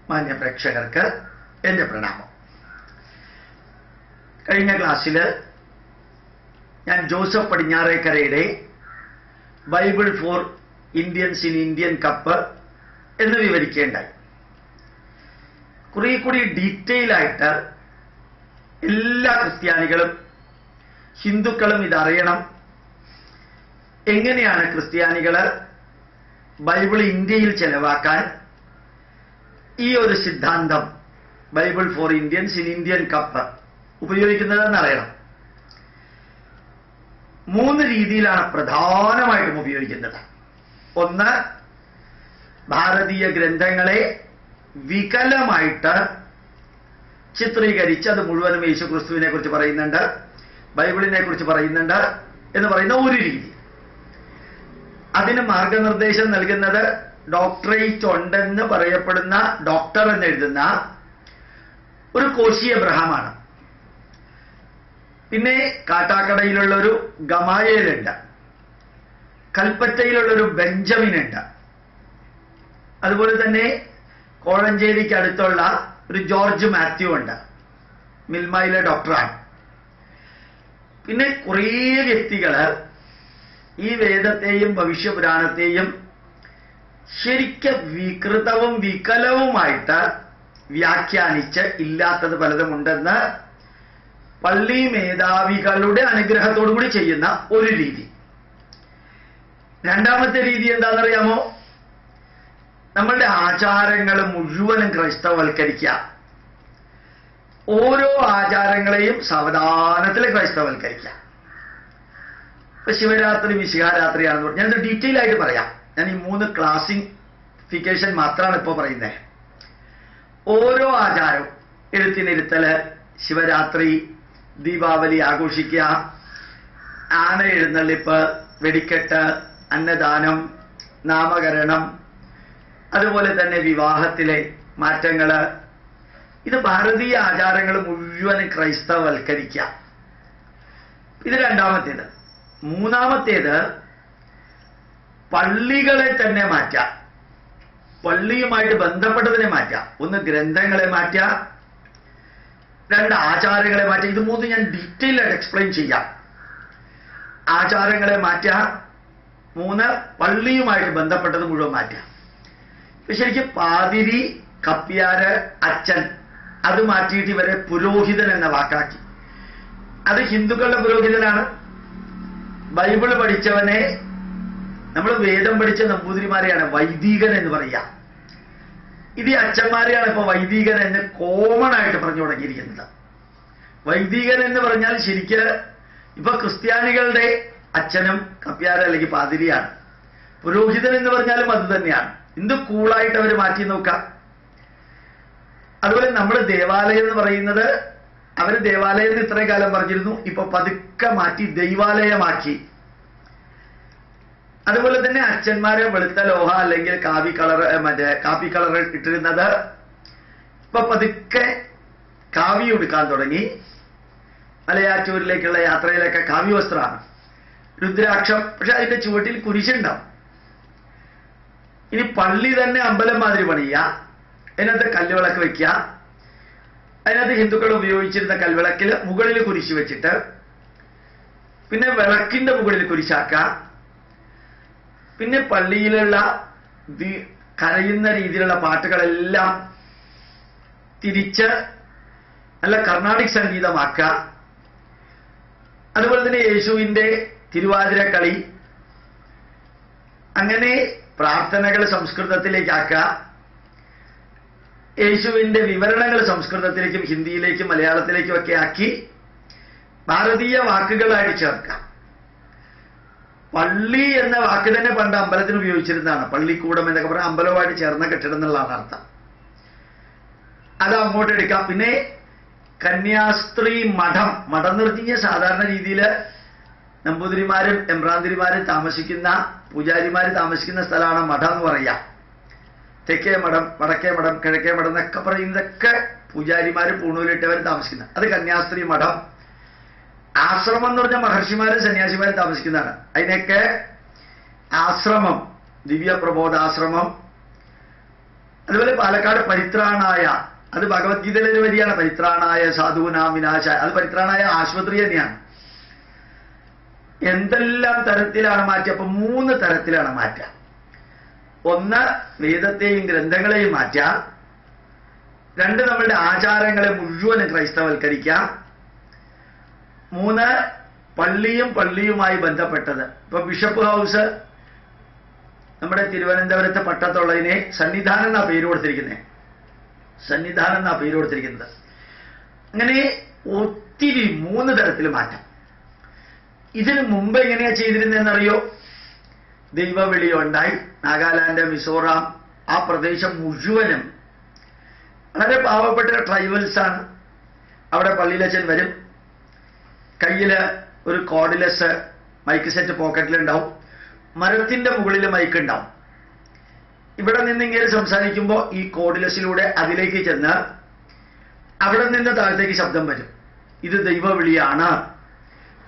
മാന്യ പ്രേക്ഷകർക്ക് എൻ്റെ പ്രണാമം. കഴിഞ്ഞ ക്ലാസ്സിൽ ഞാൻ ജോസഫ് പടിഞ്ഞാറേക്കരയുടെ Bible for Indians in Indian cup എന്ന് വിവരിക്കേണ്ടായി. കുറെ കൂടി ഡീറ്റെയിൽ ആയിട്ട് എല്ലാ ക്രിസ്ത്യാനികളും ഹിന്ദുക്കളും ഇതറിയണം. എങ്ങനെയാണ് ക്രിസ്ത്യാനികൾ ബൈബിൾ ഇന്ത്യയിൽ ചെലവാക്കാൻ ഈ ഒരു സിദ്ധാന്തം Bible for Indians in Indian cup ഉപയോഗിക്കുന്നതെന്ന് അറിയണം. 3 രീതിയിലാണ് പ്രധാനമായിട്ടും ഉപയോഗിക്കുന്നത്. ഒന്ന്, ഭാരതീയ ഗ്രന്ഥങ്ങളെ വികലമായിട്ട് ചിത്രീകരിച്ച് അത് മുഴുവനും യേശുക്രിസ്തുവിനെ കുറിച്ച് പറയുന്നുണ്ട്, ബൈബിളിനെ കുറിച്ച് പറയുന്നുണ്ട് എന്ന് പറയുന്ന ഒരു രീതി. അതിന് മാർഗനിർദ്ദേശം നൽകുന്നത് ഡോക്ടറേറ്റ് ഉണ്ടെന്ന് പറയപ്പെടുന്ന ഡോക്ടർ എന്ന് എഴുതുന്ന ഒരു കോശി എബ്രഹാമാണ്. പിന്നെ കാട്ടാക്കടയിലുള്ളൊരു ഗമായേലുണ്ട്, കൽപ്പറ്റയിലുള്ളൊരു ബെഞ്ചമിൻ ഉണ്ട്, അതുപോലെ തന്നെ കോഴഞ്ചേരിക്ക് അടുത്തുള്ള ഒരു ജോർജ് മാത്യു ഉണ്ട്, മിൽമയിലെ ഡോക്ടറാണ്. പിന്നെ കുറേ വ്യക്തികള് ഈ വേദത്തെയും ഭവിഷ്യപുരാണത്തെയും ശരിക്കും വികൃതവും വികലവുമായിട്ട് വ്യാഖ്യാനിച്ച് ഇല്ലാത്തത് പലതുമുണ്ടെന്ന് പള്ളി മേധാവികളുടെ അനുഗ്രഹത്തോടു കൂടി ചെയ്യുന്ന ഒരു രീതി. രണ്ടാമത്തെ രീതി എന്താണെന്നറിയാമോ? നമ്മളുടെ ആചാരങ്ങൾ മുഴുവനും ക്രൈസ്തവവൽക്കരിക്കുക. ഓരോ ആചാരങ്ങളെയും സാവധാനത്തിൽ ക്രൈസ്തവവൽക്കരിക്കുക. ഇപ്പൊ ശിവരാത്രി വിശിഹാരാത്രിയാണെന്ന് പറഞ്ഞു. ഞാനത് ഡീറ്റെയിൽ ആയിട്ട് പറയാം. ഞാൻ ഈ 3 ക്ലാസിഫിക്കേഷൻ മാത്രമാണ് ഇപ്പോൾ പറയുന്നത്. ഓരോ ആചാരവും, എഴുത്തിനിരുത്തല്, ശിവരാത്രി, ദീപാവലി ആഘോഷിക്കുക, ആന എഴുന്നള്ളിപ്പ്, വെടിക്കെട്ട്, അന്നദാനം, നാമകരണം, അതുപോലെ തന്നെ വിവാഹത്തിലെ മാറ്റങ്ങള്, ഇത് ഭാരതീയ ആചാരങ്ങൾ മുഴുവൻ ക്രൈസ്തവവൽക്കരിക്കുക. ഇത് രണ്ടാമത്തേത്. മൂന്നാമത്തേത്, പള്ളികളെ തന്നെ മാറ്റാം, പള്ളിയുമായിട്ട് ബന്ധപ്പെട്ടതിനെ മാറ്റാം. ഒന്ന് ഗ്രന്ഥങ്ങളെ മാറ്റാം, 2 ആചാരങ്ങളെ മാറ്റാം. ഇത് 3 ഞാൻ ഡീറ്റെയിൽ ആയിട്ട് എക്സ്പ്ലെയിൻ ചെയ്യാം. ആചാരങ്ങളെ മാറ്റാം, 3 പള്ളിയുമായിട്ട് ബന്ധപ്പെട്ടത് മുഴുവൻ മാറ്റാം. ഇപ്പൊ ശരിക്കും പാതിരി, കപ്പ്യാര്, അച്ഛൻ അത് മാറ്റിയിട്ട് ഇവരെ പുരോഹിതൻ എന്ന വാക്കാക്കി. അത് ഹിന്ദുക്കളുടെ പുരോഹിതനാണ്. ബൈബിൾ പഠിച്ചവനെ, നമ്മൾ വേദം പഠിച്ച നമ്പൂതിരിമാരെയാണ് വൈദികൻ എന്ന് പറയുക. ഇത് അച്ഛന്മാരെയാണ് ഇപ്പൊ വൈദികൻ എന്ന് കോമൺ ആയിട്ട് പറഞ്ഞു തുടങ്ങിയിരിക്കുന്നത്. വൈദികൻ എന്ന് പറഞ്ഞാൽ ശരിക്ക് ഇപ്പൊ ക്രിസ്ത്യാനികളുടെ അച്ഛനും കപ്പ്യാര അല്ലെങ്കിൽ പാതിരിയാണ്. പുരോഹിതൻ എന്ന് പറഞ്ഞാലും അത് തന്നെയാണ്. എന്ത് കൂളായിട്ട് അവർ മാറ്റി നോക്കാം. അതുപോലെ നമ്മൾ ദേവാലയം എന്ന് പറയുന്നത്, അവര് ദേവാലയം എന്ന് ഇത്രയും കാലം പറഞ്ഞിരുന്നു, ഇപ്പൊ പതുക്കെ മാറ്റി ദൈവാലയമാക്കി. അതുപോലെ തന്നെ അച്ഛന്മാരെ വെളുത്ത ലോഹ അല്ലെങ്കിൽ കാവി കളർ, കാപ്പി കളർ ഇട്ടിരുന്നത് ഇപ്പൊ പതുക്കെ കാവി ഉടുക്കാൻ തുടങ്ങി. മലയാറ്റൂരിലേക്കുള്ള യാത്രയിലൊക്കെ കാവ്യ വസ്ത്രമാണ്, രുദ്രാക്ഷം. പക്ഷെ അതിന്റെ ചുവട്ടിൽ കുരിശുണ്ടാവും. ഇനി പള്ളി തന്നെ അമ്പലം മാതിരി പണിയുക, അതിനകത്ത് കല്ലുവിളക്ക് വെക്കുക. അതിനകത്ത് ഹിന്ദുക്കൾ ഉപയോഗിച്ചിരുന്ന കൽവിളക്കിൽ മുകളിൽ കുരിശ് വെച്ചിട്ട് പിന്നെ വിളക്കിന്റെ മുകളിൽ കുരിശാക്കുക. പിന്നെ പള്ളിയിലുള്ള കരയുന്ന രീതിയിലുള്ള പാട്ടുകളെല്ലാം തിരിച്ച് നല്ല കർണാടിക് സംഗീതമാക്കുക. അതുപോലെ തന്നെ യേശുവിന്റെ തിരുവാതിരക്കളി, അങ്ങനെ പ്രാർത്ഥനകൾ സംസ്കൃതത്തിലേക്കാക്കുക. യേശുവിന്റെ വിവരണങ്ങൾ സംസ്കൃതത്തിലേക്കും ഹിന്ദിയിലേക്കും മലയാളത്തിലേക്കും ഒക്കെ ആക്കി ഭാരതീയ വാക്കുകളായിട്ട് ചേർക്കാം. പള്ളി എന്ന വാക്ക് തന്നെ പണ്ട് അമ്പലത്തിന് ഉപയോഗിച്ചിരുന്നതാണ്. പള്ളിക്കൂടം എന്നൊക്കെ പറഞ്ഞാൽ അമ്പലവുമായിട്ട് ചേർന്ന കെട്ടിടം എന്നുള്ളതാണ് അർത്ഥം. അത് അങ്ങോട്ട് എടുക്കാം. പിന്നെ കന്യാസ്ത്രീ മഠം, മഠം എന്ന് പറഞ്ഞു കഴിഞ്ഞാൽ സാധാരണ രീതിയിൽ നമ്പൂതിരിമാരും എംബ്രാന്തിരിമാരും താമസിക്കുന്ന, പൂജാരിമാര് താമസിക്കുന്ന സ്ഥലമാണ് മഠം എന്ന് പറയാം. തെക്കേ മഠം, വടക്കേ മഠം, കിഴക്കേ മഠം എന്നൊക്കെ പറയുന്നതൊക്കെ പൂജാരിമാരും പൂണൂലിട്ടവർ താമസിക്കുന്ന, അത് കന്യാസ്ത്രീ മഠം. ആശ്രമം എന്ന് പറഞ്ഞാൽ മഹർഷിമാരും സന്യാസിമാരും താമസിക്കുന്നതാണ്. അതിനൊക്കെ ആശ്രമം, ദിവ്യപ്രബോധാശ്രമം, അതുപോലെ പാലക്കാട് പരിത്രാണായ, അത് ഭഗവത്ഗീതയിലൊരു വരിയാണ്, പരിത്രാണായ സാധൂനാം വിനാശായ. അത് പരിത്രാണായ ആശുപത്രി തന്നെയാണ്. എന്തെല്ലാം തരത്തിലാണ് മാറ്റുക? അപ്പൊ 3 തരത്തിലാണ് മാറ്റുക. ഒന്ന്, വേദത്തെയും ഗ്രന്ഥങ്ങളെയും മാറ്റുക. 2, നമ്മളുടെ ആചാരങ്ങളെ മുഴുവനും ക്രൈസ്തവൽക്കരിക്കുക. 3, പള്ളിയുമായി ബന്ധപ്പെട്ടത്. ഇപ്പൊ ബിഷപ്പ് ഹൗസ് നമ്മുടെ തിരുവനന്തപുരത്ത് പട്ടത്തുള്ളതിനെ സന്നിധാനം എന്നാ പേര് കൊടുത്തിരിക്കുന്നത്. അങ്ങനെ ഒത്തിരി 3 തരത്തിൽ മാറ്റാം. ഇതിന് മുമ്പ് എങ്ങനെയാ ചെയ്തിരുന്നതെന്നറിയോ? ദൈവവിളി ഉണ്ടായി. നാഗാലാൻഡ്, മിസോറാം, ആ പ്രദേശം മുഴുവനും വളരെ പാവപ്പെട്ട ട്രൈബൽസാണ്. അവിടെ പള്ളിയിലച്ഛൻ വരും, കയ്യില് ഒരു കോർഡിലെസ് മൈക്ക് സെറ്റ് പോക്കറ്റിലുണ്ടാവും, മരത്തിന്റെ മുകളിൽ മൈക്ക് ഉണ്ടാവും. ഇവിടെ നിന്ന് ഇങ്ങനെ സംസാരിക്കുമ്പോൾ ഈ കോർഡിലെസിലൂടെ അതിലേക്ക് ചെന്ന് അവിടെ നിന്ന് താഴത്തേക്ക് ശബ്ദം വരും. ഇത് ദൈവവിളിയാണ്.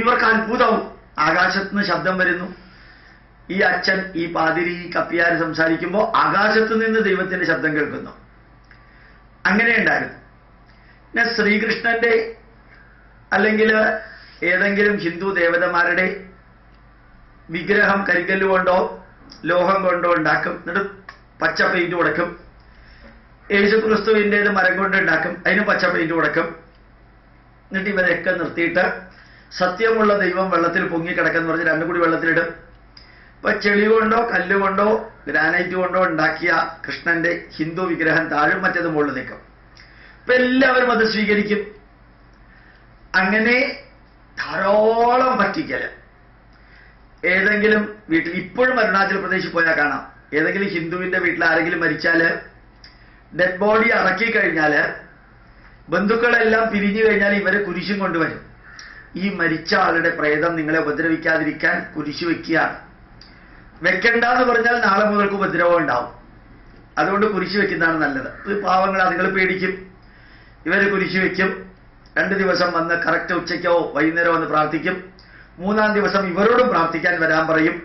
ഇവർക്ക് അത്ഭുതവും. ആകാശത്തുനിന്ന് ശബ്ദം വരുന്നു. ഈ അച്ഛൻ, ഈ പാതിരി, ഈ കപ്പിയാര് സംസാരിക്കുമ്പോൾ ആകാശത്ത് നിന്ന് ദൈവത്തിന്റെ ശബ്ദം കേൾക്കുന്നു. അങ്ങനെ ഉണ്ടായിരുന്നു. പിന്നെ ശ്രീകൃഷ്ണന്റെ അല്ലെങ്കിൽ ഏതെങ്കിലും ഹിന്ദു ദേവതമാരുടെ വിഗ്രഹം കരിങ്കല്ല് കൊണ്ടോ ലോഹം കൊണ്ടോ ഉണ്ടാക്കും. എന്നിട്ട് പച്ച പെയിന്റ് കൊടുക്കും. യേശുക്രിസ്തുവിൻ്റെത് മരം കൊണ്ട് ഉണ്ടാക്കും, അതിന് പച്ച പെയിന്റ് കൊടുക്കും. എന്നിട്ട് ഇവരെയൊക്കെ നിർത്തിയിട്ട് സത്യമുള്ള ദൈവം വെള്ളത്തിൽ പൊങ്ങിക്കിടക്കെന്ന് പറഞ്ഞ് 2 കൂടി വെള്ളത്തിലിടും. ഇപ്പൊ ചെളി കൊണ്ടോ കല്ലുകൊണ്ടോ ഗ്രാനൈറ്റ് കൊണ്ടോ ഉണ്ടാക്കിയ കൃഷ്ണന്റെ ഹിന്ദു വിഗ്രഹം താഴും, മറ്റേത് മുകളിൽ നിൽക്കും. ഇപ്പൊ എല്ലാവരും അത് സ്വീകരിക്കും. അങ്ങനെ ധാരാളം പറ്റിക്കല്. ഏതെങ്കിലും വീട്ടിൽ, ഇപ്പോഴും അരുണാചൽ പ്രദേശിൽ പോയാൽ കാണാം, ഏതെങ്കിലും ഹിന്ദുവിന്റെ വീട്ടിൽ ആരെങ്കിലും മരിച്ചാല് ഡെഡ് ബോഡി അടക്കി കഴിഞ്ഞാല് ബന്ധുക്കളെല്ലാം പിരിഞ്ഞു കഴിഞ്ഞാൽ ഇവരെ കുരിശും കൊണ്ടുവരും. ഈ മരിച്ച ആളുടെ പ്രേതം നിങ്ങളെ ഉപദ്രവിക്കാതിരിക്കാൻ കുരിശു വെക്കുകയാണ്. വെക്കണ്ടെന്ന് പറഞ്ഞാൽ നാളെ മുതൽക്ക് ഉപദ്രവം ഉണ്ടാവും. അതുകൊണ്ട് കുരിശു വെക്കുന്നതാണ് നല്ലത്. ഇത് പാവങ്ങൾ, അതുങ്ങൾ പേടിക്കും. ഇവര് കുരിശു വെക്കും. 2 ദിവസം വന്ന് കറക്റ്റ് ഉച്ചയ്ക്കോ വൈകുന്നേരമോ വന്ന് പ്രാർത്ഥിക്കും. 3-ാം ദിവസം ഇവരോടും പ്രാർത്ഥിക്കാൻ വരാൻ പറയും.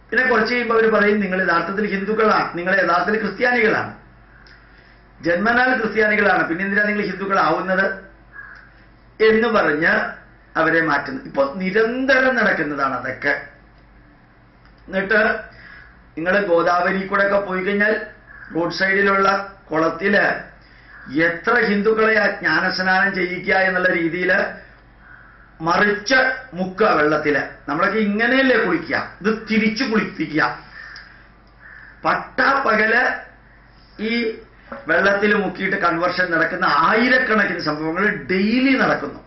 പിന്നെ കുറച്ച് കഴിയുമ്പോൾ അവർ പറയും, നിങ്ങൾ യഥാർത്ഥത്തിൽ ഹിന്ദുക്കളാണ്, നിങ്ങൾ യഥാർത്ഥത്തിൽ ക്രിസ്ത്യാനികളാണ്, ജന്മനാൽ ക്രിസ്ത്യാനികളാണ്, പിന്നെ എന്തിനാ നിങ്ങൾ ഹിന്ദുക്കളാവുന്നത് എന്ന് പറഞ്ഞ് അവരെ മാറ്റുന്നു. ഇപ്പൊ നിരന്തരം നടക്കുന്നതാണ് അതൊക്കെ. എന്നിട്ട് നിങ്ങൾ ഗോദാവരി കൂടെ ഒക്കെ പോയി കഴിഞ്ഞാൽ റോഡ് സൈഡിലുള്ള കുളത്തില് എത്ര ഹിന്ദുക്കളെ ജ്ഞാനസ്നാനം ചെയ്യിക്കുക എന്നുള്ള രീതിയിൽ മറിച്ച് മുക്കുക വെള്ളത്തില്. നമ്മളൊക്കെ ഇങ്ങനെയല്ലേ കുളിക്കുക, ഇത് തിരിച്ചു കുളിപ്പിക്കുക. പട്ടാപ്പകല് ഈ വെള്ളത്തിൽ മുക്കിയിട്ട് കൺവേർഷൻ നടക്കുന്ന ആയിരക്കണക്കിന് സംഭവങ്ങൾ ഡെയിലി നടക്കുന്നു.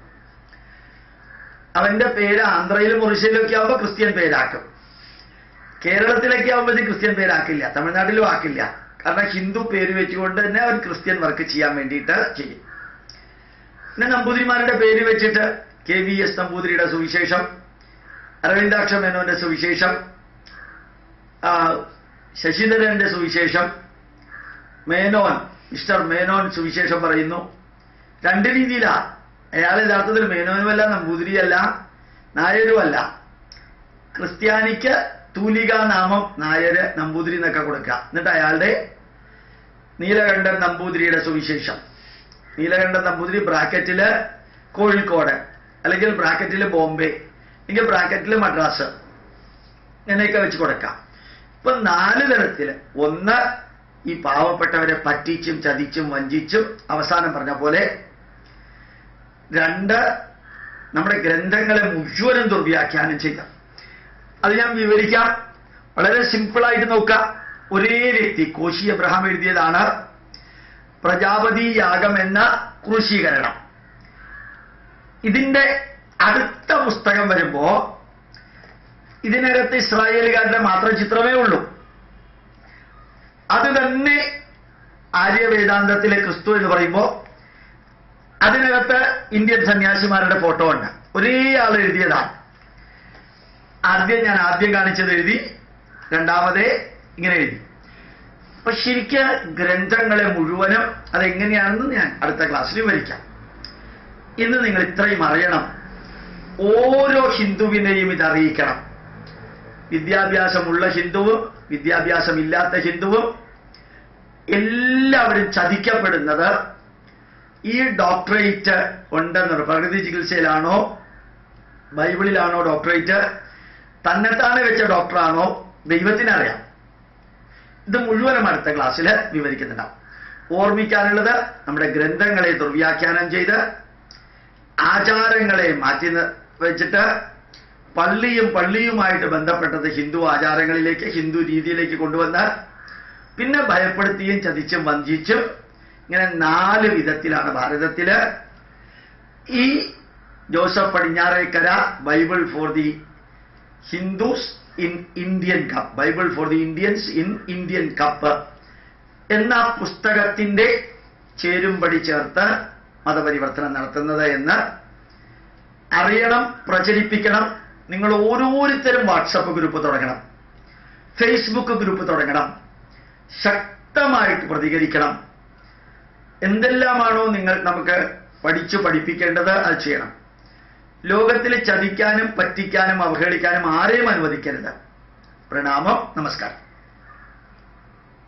അവന്റെ പേര് ആന്ധ്രയിലും മൊറീഷ്യയിലും ഒക്കെ ആവുമ്പോൾ ക്രിസ്ത്യൻ പേരാക്കും. കേരളത്തിലൊക്കെ ആവുമ്പോഴത്തേക്ക് ക്രിസ്ത്യൻ പേരാക്കില്ല, തമിഴ്നാട്ടിലും ആക്കില്ല. കാരണം ഹിന്ദു പേര് വെച്ചുകൊണ്ട് തന്നെ അവർ ക്രിസ്ത്യൻ വർക്ക് ചെയ്യാൻ വേണ്ടിയിട്ട് ചെയ്യും. പിന്നെ നമ്പൂതിരിമാരുടെ പേര് വെച്ചിട്ട് KVS നമ്പൂതിരിയുടെ സുവിശേഷം, അരവിന്ദാക്ഷ മേനോന്റെ സുവിശേഷം, ശശിധരന്റെ സുവിശേഷം, മേനോൻ, മിസ്റ്റർ മേനോൻ സുവിശേഷം പറയുന്നു. 2 രീതിയിലാ. അയാൾ യഥാർത്ഥത്തിൽ മേനോനുമല്ല, നമ്പൂതിരിയല്ല, നായരുമല്ല. ക്രിസ്ത്യാനിക്ക് തൂലികാ നാമം നായര്, നമ്പൂതിരി എന്നൊക്കെ കൊടുക്കുക. എന്നിട്ട് അയാളുടെ നീലകണ്ഠൻ നമ്പൂതിരിയുടെ സുവിശേഷം, നീലകണ്ഠൻ നമ്പൂതിരി ബ്രാക്കറ്റില് കോഴിക്കോട്, അല്ലെങ്കിൽ ബ്രാക്കറ്റില് ബോംബെ, അല്ലെങ്കിൽ ബ്രാക്കറ്റില് മദ്രാസ്, ഇങ്ങനെയൊക്കെ വെച്ച് കൊടുക്കാം. ഇപ്പൊ 4 തരത്തില്. ഒന്ന്, ഈ പാവപ്പെട്ടവരെ പറ്റിച്ചും ചതിച്ചും വഞ്ചിച്ചും അവസാനം പറഞ്ഞ പോലെ. 2, നമ്മുടെ ഗ്രന്ഥങ്ങളെ മുഴുവനും ദുർവ്യാഖ്യാനം ചെയ്യാം. അത് ഞാൻ വിവരിക്കാം. വളരെ സിമ്പിളായിട്ട് നോക്കാം. ഒരേ വ്യക്തി, കോശി അബ്രഹാം എഴുതിയതാണ് പ്രജാപതി യാഗം എന്ന ക്രൂശീകരണം. ഇതിന്റെ അടുത്ത പുസ്തകം വരുമ്പോ ഇതിനകത്ത് ഇസ്രായേലുകാരുടെ മാത്രം ചിത്രമേ ഉള്ളൂ. അത് തന്നെ ആര്യവേദാന്തത്തിലെ ക്രിസ്തു എന്ന് പറയുമ്പോ അതിനകത്ത് ഇന്ത്യൻ സന്യാസിമാരുടെ ഫോട്ടോ ഉണ്ട്. ഒരേ ആൾ എഴുതിയതാണ്. ആദ്യം കാണിച്ചത് എഴുതി, രണ്ടാമതേ ഇങ്ങനെ എഴുതി. അപ്പൊ ശരിക്ക് ഗ്രന്ഥങ്ങളെ മുഴുവനും അതെങ്ങനെയാണെന്ന് ഞാൻ അടുത്ത ക്ലാസ്സിൽ വിവരിക്കാം. ഇന്ന് നിങ്ങൾ ഇത്രയും അറിയണം. ഓരോ ഹിന്ദുവിനെയും ഇത് അറിയിക്കണം. വിദ്യാഭ്യാസമുള്ള ഹിന്ദുവും വിദ്യാഭ്യാസമില്ലാത്ത ഹിന്ദുവും എല്ലാവരും ചതിക്കപ്പെടുന്നത് ഈ ഡോക്ടറേറ്റ് ഉണ്ടെന്നുള്ള പ്രകൃതി ചികിത്സയിലാണോ ബൈബിളിലാണോ ഡോക്ടറേറ്റ്, തന്നെത്താനെ വെച്ച ഡോക്ടറാണോ ദൈവത്തിനറിയാം. ഇത് മുഴുവനും അടുത്ത ക്ലാസ്സിൽ വിവരിക്കുന്നുണ്ടാവും. ഓർമ്മിക്കാനുള്ളത്, നമ്മുടെ ഗ്രന്ഥങ്ങളെ ദുർവ്യാഖ്യാനം ചെയ്ത് ആചാരങ്ങളെ മാറ്റി വെച്ചിട്ട് പള്ളിയുമായിട്ട് ബന്ധപ്പെട്ടത് ഹിന്ദു ആചാരങ്ങളിലേക്ക്, ഹിന്ദു രീതിയിലേക്ക് കൊണ്ടുവന്ന് പിന്നെ ഭയപ്പെടുത്തിയും ചതിച്ചും വഞ്ചിച്ചും ഇങ്ങനെ 4 വിധത്തിലാണ് ഭാരതത്തില് ഈ Joseph Padinjarekkara Bible for the Hindus in Indian cup, Bible for the Indians in Indian cup എന്ന പുസ്തകത്തിന്റെ ചേരുംപടി ചേർത്ത് മതപരിവർത്തനം നടത്തുന്നത് എന്ന് അറിയണം, പ്രചരിപ്പിക്കണം. നിങ്ങൾ ഓരോരുത്തരും വാട്സപ്പ് ഗ്രൂപ്പ് തുടങ്ങണം, ഫേസ്ബുക്ക് ഗ്രൂപ്പ് തുടങ്ങണം, ശക്തമായിട്ട് പ്രതികരിക്കണം. എന്തെല്ലാമാണോ നമുക്ക് പഠിപ്പിക്കേണ്ടത് അത് ചെയ്യണം. ലോകത്തിൽ ചതിക്കാനും പറ്റിക്കാനും അവഹേളിക്കാനും ആരെയും അനുവദിക്കരുത്. പ്രണാമം, നമസ്കാരം.